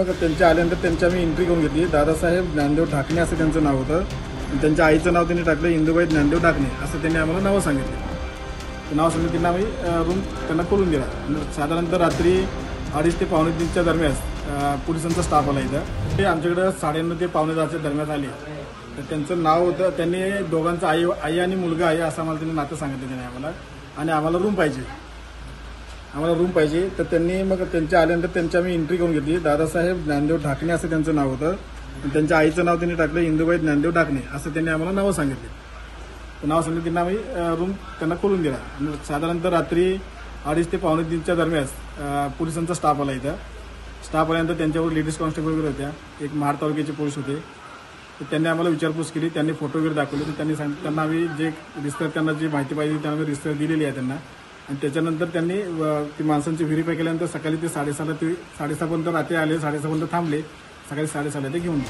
मग त्यांच्या आल्यानंतर त्यांची आम्ही एंट्री करून घेतली। दादासाहेब ज्ञानदेव ढाकणे असं त्यांचं नाव होतं आणि त्यांच्या आईचं नाव त्यांनी टाकलं इंदुबाई ज्ञानदेव ढाकणे असं त्यांनी आम्हाला नावं सांगितले। ते नाव सांगितलं त्यांना आम्ही रूम त्यांना खोलून दिला। साधारणतः रात्री 2:30 ते 2:45च्या दरम्यान पोलिसांचा स्टाफ आला इथं। ते आमच्याकडे 9:30 ते 9:45च्या दरम्यान आले। तर त्यांचं नाव होतं, त्यांनी दोघांचं आई आणि मुलगा आहे असं आम्हाला त्यांनी नातं सांगितलं त्यांनी आम्हाला, आणि आम्हाला रूम पाहिजे। तर त्यांनी मग त्यांच्या आल्यानंतर त्यांची आम्ही एंट्री करून घेतली। दादासाहेब ज्ञानदेव ढाकणे असं त्यांचं नाव होतं आणि त्यांच्या आईचं नाव त्यांनी टाकलं इंदुबाई ज्ञानदेव ढाकणे असं त्यांनी आम्हाला नावं सांगितले। तर नाव सांगितलं त्यांना आम्ही रूम त्यांना खोलून दिला। साधारणतः रात्री 2:30 ते 2:45च्या दरम्यान पोलिसांचा स्टाफ आला इथं। स्टाफ आल्यानंतर त्यांच्यावर लेडीज कॉन्स्टेबल वगैरे होत्या, एक महाड तालुक्याचे पोलीस होते। तर त्यांनी आम्हाला विचारपूस केली, त्यांनी फोटो वगैरे दाखवले। तर त्यांना आम्ही जे रिस्तर त्यांना जी माहिती पाहिजे त्यांना रिस्तर दिलेली आहे त्यांना, आणि त्याच्यानंतर त्यांनी ती माणसांची व्हेरीफाय केल्यानंतर सकाळी ते 6:30 पर्यंत रात्री आले, 6:30 पर्यंत थांबले, सकाळी 6:30 ते घेऊन